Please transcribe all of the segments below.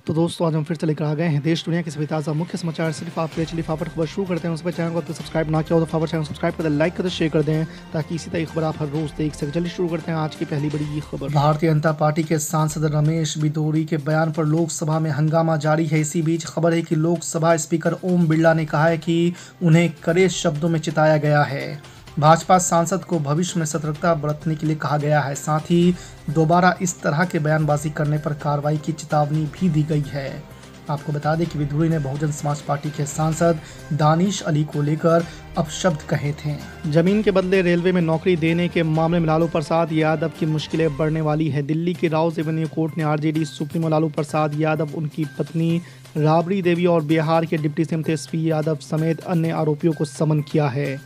तो दोस्तों आज हम फिर से लेकर आ गए हैं देश दुनिया के सभी ताज़ा मुख्य समाचार। सिर्फ आप लिफाफट खबर शुरू करते हैं, उस पर चैनल को सब्सक्राइब ना किया हो तो फटाफट चैनल सब्सक्राइब कर दें, लाइक कर दें, शेयर कर दें ताकि इसी तरह खबर आप हर रोज देख सकें। जल्दी शुरू करते हैं आज की पहली बड़ी खबर। भारतीय जनता पार्टी के सांसद रमेश बिधूरी के बयान पर लोकसभा में हंगामा जारी है। इसी बीच खबर है कि लोकसभा स्पीकर ओम बिरला ने कहा है कि उन्हें कड़े शब्दों में चिताया गया है। भाजपा सांसद को भविष्य में सतर्कता बरतने के लिए कहा गया है। साथ ही दोबारा इस तरह के बयानबाजी करने पर कार्रवाई की चेतावनी भी दी गई है। आपको बता दें कि बिधूरी ने बहुजन समाज पार्टी के सांसद दानिश अली को लेकर अपशब्द कहे थे। जमीन के बदले रेलवे में नौकरी देने के मामले में लालू प्रसाद यादव की मुश्किलें बढ़ने वाली है। दिल्ली की राउज एवेन्यू कोर्ट ने आरजेडी सुप्रीमो लालू प्रसाद यादव, उनकी पत्नी राबड़ी देवी और बिहार के डिप्टी सीएम तेजस्वी यादव समेत अन्य आरोपियों को समन किया है।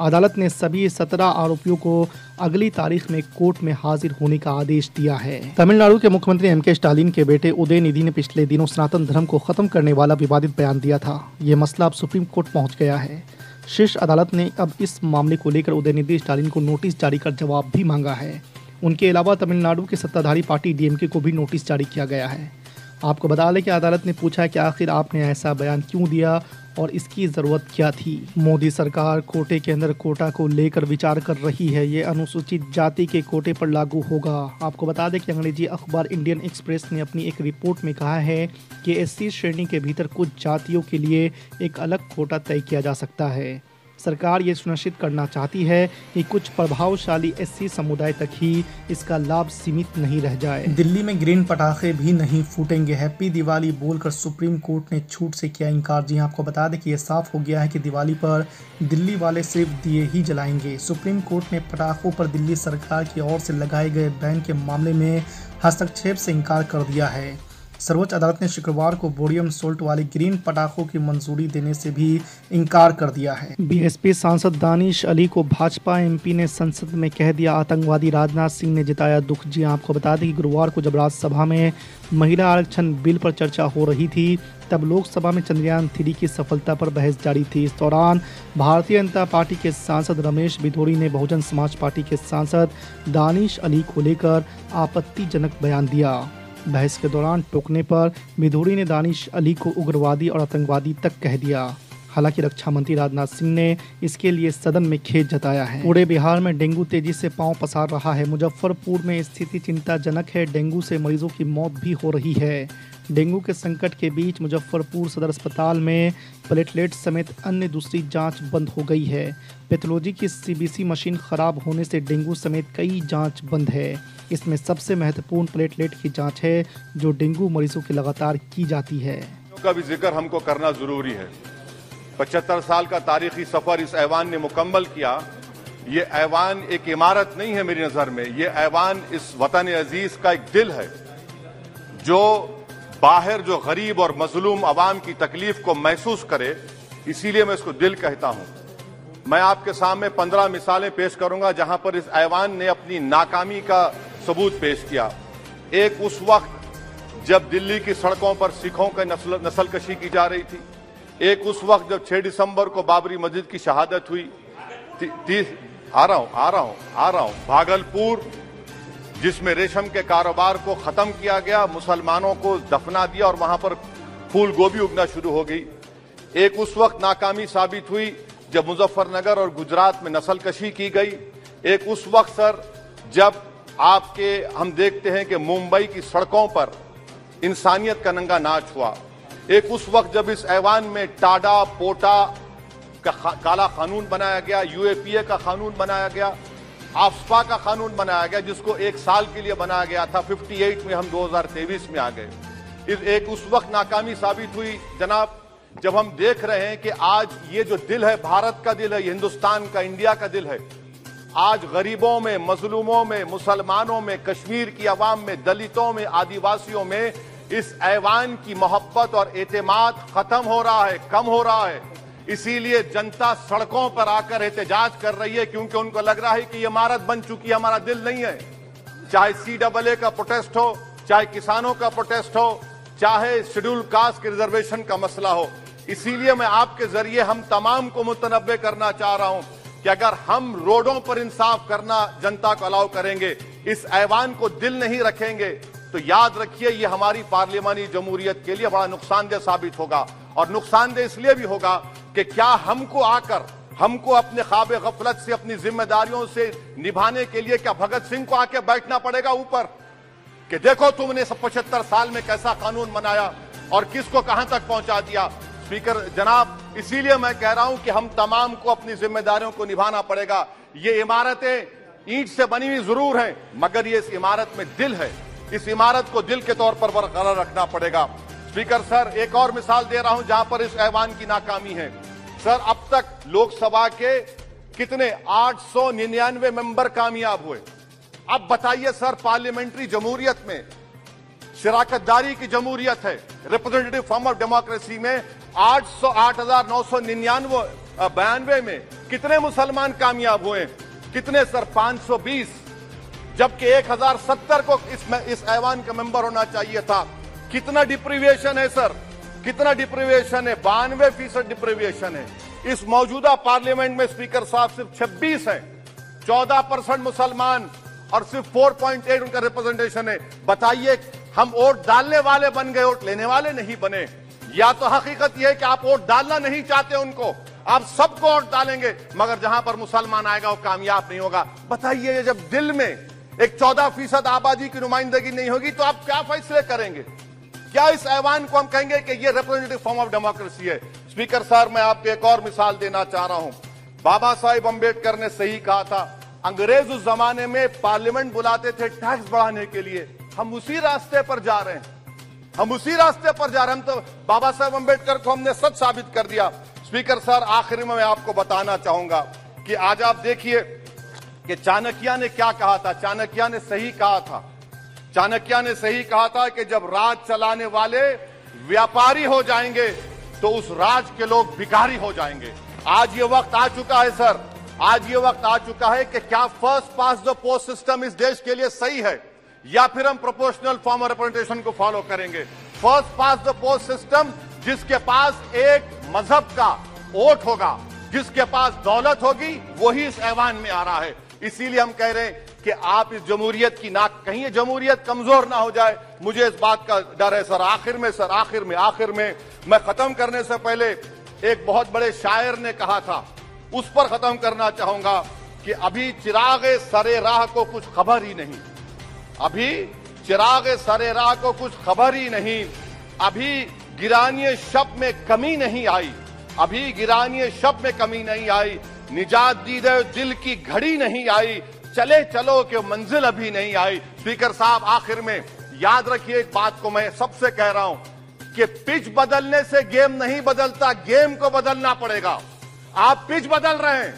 अदालत ने सभी 17 आरोपियों को अगली तारीख में कोर्ट में हाजिर होने का आदेश दिया है। तमिलनाडु के मुख्यमंत्री एम.के. स्टालिन के बेटे उदयनिधि ने पिछले दिनों सनातन धर्म को खत्म करने वाला विवादित बयान दिया था। ये मसला अब सुप्रीम कोर्ट पहुंच गया है। शीर्ष अदालत ने अब इस मामले को लेकर उदयनिधि स्टालिन को नोटिस जारी कर जवाब भी मांगा है। उनके अलावा तमिलनाडु की सत्ताधारी पार्टी डीएमके को भी नोटिस जारी किया गया है। आपको बता दें कि अदालत ने पूछा है कि आखिर आपने ऐसा बयान क्यों दिया और इसकी जरूरत क्या थी। मोदी सरकार कोटे के अंदर कोटा को लेकर विचार कर रही है। ये अनुसूचित जाति के कोटे पर लागू होगा। आपको बता दें कि अंग्रेजी अखबार इंडियन एक्सप्रेस ने अपनी एक रिपोर्ट में कहा है कि एससी श्रेणी के भीतर कुछ जातियों के लिए एक अलग कोटा तय किया जा सकता है। सरकार ये सुनिश्चित करना चाहती है कि कुछ प्रभावशाली एससी समुदाय तक ही इसका लाभ सीमित नहीं रह जाए। दिल्ली में ग्रीन पटाखे भी नहीं फूटेंगे, हैप्पी दिवाली बोलकर सुप्रीम कोर्ट ने छूट से किया इनकार। जी आपको बता दें कि ये साफ हो गया है कि दिवाली पर दिल्ली वाले सिर्फ दिए ही जलाएंगे। सुप्रीम कोर्ट ने पटाखों पर दिल्ली सरकार की ओर से लगाए गए बैन के मामले में हस्तक्षेप से इनकार कर दिया है। सर्वोच्च अदालत ने शुक्रवार को बोरियम सोल्ट वाले ग्रीन पटाखों की मंजूरी देने से भी इनकार कर दिया है। बीएसपी सांसद दानिश अली को भाजपा एमपी ने संसद में कह दिया आतंकवादी। राजनाथ सिंह ने जताया दुख। जी आपको बता दें कि गुरुवार को जब राज्यसभा में महिला आरक्षण बिल पर चर्चा हो रही थी, तब लोकसभा में चंद्रयान 3 की सफलता पर बहस जारी थी। इस दौरान भारतीय जनता पार्टी के सांसद रमेश बिधूरी ने बहुजन समाज पार्टी के सांसद दानिश अली को लेकर आपत्तिजनक बयान दिया। बहस के दौरान टोकने पर बिधूरी ने दानिश अली को उग्रवादी और आतंकवादी तक कह दिया। हालांकि रक्षा मंत्री राजनाथ सिंह ने इसके लिए सदन में खेद जताया है। पूरे बिहार में डेंगू तेजी से पांव पसार रहा है। मुजफ्फरपुर में स्थिति चिंताजनक है। डेंगू से मरीजों की मौत भी हो रही है। डेंगू के संकट के बीच मुजफ्फरपुर सदर अस्पताल में प्लेटलेट समेत अन्य दूसरी जांच बंद हो गई है। पैथोलॉजी की सीबीसी मशीन खराब होने से डेंगू समेत कई जांच बंद है। इसमें सबसे महत्वपूर्ण प्लेटलेट की जांच है, जो डेंगू मरीजों की लगातार की जाती है। का भी जिक्र हमको करना जरूरी है। 75 साल का तारीखी सफर इस ऐवान ने मुकम्मल किया। ये ऐवान एक इमारत नहीं है मेरी नजर में, ये ऐवान इस वतन अजीज का एक दिल है, जो बाहर जो गरीब और मजलूम अवाम की तकलीफ को महसूस करे। इसीलिए मैं इसको दिल कहता हूं। मैं आपके सामने 15 मिसालें पेश करूंगा जहां पर इस ऐवान ने अपनी नाकामी का सबूत पेश किया। एक उस वक्त जब दिल्ली की सड़कों पर सिखों की नस्लकशी की जा रही थी। एक उस वक्त जब 6 दिसंबर को बाबरी मस्जिद की शहादत हुई। आ रहा हूं भागलपुर, जिसमें रेशम के कारोबार को खत्म किया गया, मुसलमानों को दफना दिया और वहां पर फूल गोभी उगना शुरू हो गई। एक उस वक्त नाकामी साबित हुई जब मुजफ्फरनगर और गुजरात में नस्लकशी की गई। एक उस वक्त सर जब हम देखते हैं कि मुंबई की सड़कों पर इंसानियत का नंगा नाच हुआ। एक उस वक्त जब इस ऐवान में टाडा पोटा का काला कानून बनाया गया, यूएपीए का कानून बनाया गया, आफ्सपा का कानून बनाया गया, जिसको 1 साल के लिए बनाया गया था। 58 में हम 2023 में आ गए। एक उस वक्त नाकामी साबित हुई जनाब, जब हम देख रहे हैं कि आज ये जो दिल है, भारत का दिल है, हिंदुस्तान का, इंडिया का दिल है, आज गरीबों में, मजलूमों में, मुसलमानों में, कश्मीर की अवाम में, दलितों में, आदिवासियों में इस ऐवान की मोहब्बत और एतमाद खत्म हो रहा है, कम हो रहा है। इसीलिए जनता सड़कों पर आकर एहतजाज कर रही है, क्योंकि उनको लग रहा है कि ये इमारत बन चुकी है, हमारा दिल नहीं है। चाहे CAA का प्रोटेस्ट हो, चाहे किसानों का प्रोटेस्ट हो, चाहे शेड्यूल कास्ट के रिजर्वेशन का मसला हो। इसीलिए मैं आपके जरिए हम तमाम को मुतनब्बे करना चाह रहा हूं कि अगर हम रोडों पर इंसाफ करना जनता को अलाउ करेंगे, इस ऐवान को दिल नहीं रखेंगे, तो याद रखिए ये हमारी पार्लियामानी जमहूरियत के लिए बड़ा नुकसानदेह साबित होगा। और नुकसानदेह इसलिए भी होगा कि क्या हमको अपने ख्वाब गफलत से, अपनी जिम्मेदारियों से निभाने के लिए क्या भगत सिंह को आके बैठना पड़ेगा ऊपर कि देखो तुमने 75 साल में कैसा कानून बनाया और किसको कहां तक पहुंचा दिया। स्पीकर जनाब, इसीलिए मैं कह रहा हूं कि हम तमाम को अपनी जिम्मेदारियों को निभाना पड़ेगा। ये इमारतें ईंट से बनी हुई जरूर हैं, मगर ये इस इमारत में दिल है। इस इमारत को दिल के तौर पर बरकरार रखना पड़ेगा। स्पीकर सर, एक और मिसाल दे रहा हूं जहां पर इस ऐवान की नाकामी है। सर, अब तक लोकसभा के कितने 899 मेंबर कामयाब हुए। अब बताइए सर, पार्लियामेंट्री जमहूरियत में, शराकतदारी की जमहूरियत है, रिप्रेजेंटेटिव फॉर्म ऑफ डेमोक्रेसी में 8,999 में कितने मुसलमान कामयाब हुए? कितने सर? 520, जबकि 1070 को इस ऐवान का मेंबर होना चाहिए था। कितना डिप्रीविएशन है सर? कितना डिप्रीविएशन है? 92% डिप्रीविएशन है। इस मौजूदा पार्लियामेंट में स्पीकर साहब सिर्फ 26 हैं, 14% मुसलमान और सिर्फ 4.8 उनका रिप्रेजेंटेशन है। बताइए, हम वोट डालने वाले बन गए, वोट लेने वाले नहीं बने। या तो हकीकत यह है कि आप वोट डालना नहीं चाहते उनको, आप सबको वोट डालेंगे, मगर जहां पर मुसलमान आएगा वो कामयाब नहीं होगा। बताइए, जब दिल में एक 14% आबादी की नुमाइंदगी नहीं होगी तो आप क्या फैसले करेंगे? क्या इस ऐवान को हम कहेंगे कि ये रिप्रेजेंटेटिव फॉर्म ऑफ डेमोक्रेसी है? स्पीकर सर, मैं आपको एक और मिसाल देना चाह रहा हूं। बाबा साहेब अम्बेडकर ने सही कहा था, अंग्रेज उस जमाने में पार्लियामेंट बुलाते थे टैक्स बढ़ाने के लिए। हम उसी रास्ते पर जा रहे हैं, हम उसी रास्ते पर जा रहे हैं। हम तो बाबा साहेब अम्बेडकर को हमने सच साबित कर दिया। स्पीकर सर, आखिर में मैं आपको बताना चाहूंगा कि आज आप देखिए कि चाणक्य ने क्या कहा था। चाणक्य ने सही कहा था। चाणक्य ने सही कहा था कि जब राज चलाने वाले व्यापारी हो जाएंगे तो उस राज के लोग भिखारी हो जाएंगे। आज ये वक्त आ चुका है सर, आज ये वक्त आ चुका है कि क्या first pass the post system इस देश के लिए सही है या फिर हम प्रोपोर्शनल फॉर्म ऑफ रिप्रेजेंटेशन को फॉलो करेंगे। First pass the post system, जिसके पास एक मजहब का वोट होगा, जिसके पास दौलत होगी, वही इस ऐवान में आ रहा है। इसीलिए हम कह रहे हैं कि आप इस जमहूरियत की कहीं ये जमहूरियत कमजोर ना हो जाए। मुझे इस बात का डर है सर। आखिर में मैं खत्म करने से पहले एक बहुत बड़े शायर ने कहा था, उस पर खत्म करना चाहूंगा कि अभी चिराग सरे राह को कुछ खबर ही नहीं, अभी चिराग सरे राह को कुछ खबर ही नहीं, अभी गिरानी शब में कमी नहीं आई, अभी गिरानी शब में कमी नहीं आई, निजात दीदे दिल की घड़ी नहीं आई, चले चलो कि मंजिल अभी नहीं आई। स्पीकर साहब, आखिर में याद रखिए एक बात को मैं सबसे कह रहा हूं कि पिच बदलने से गेम नहीं बदलता, गेम को बदलना पड़ेगा। आप पिच बदल रहे हैं,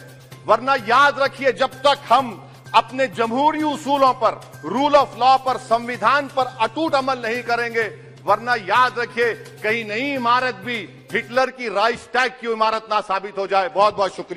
वरना याद रखिए जब तक हम अपने जमहूरी उसूलों पर, रूल ऑफ लॉ पर, संविधान पर अटूट अमल नहीं करेंगे, वरना याद रखिए कहीं नई इमारत भी हिटलर की राइक्सटैग की इमारत ना साबित हो जाए। बहुत बहुत शुक्रिया।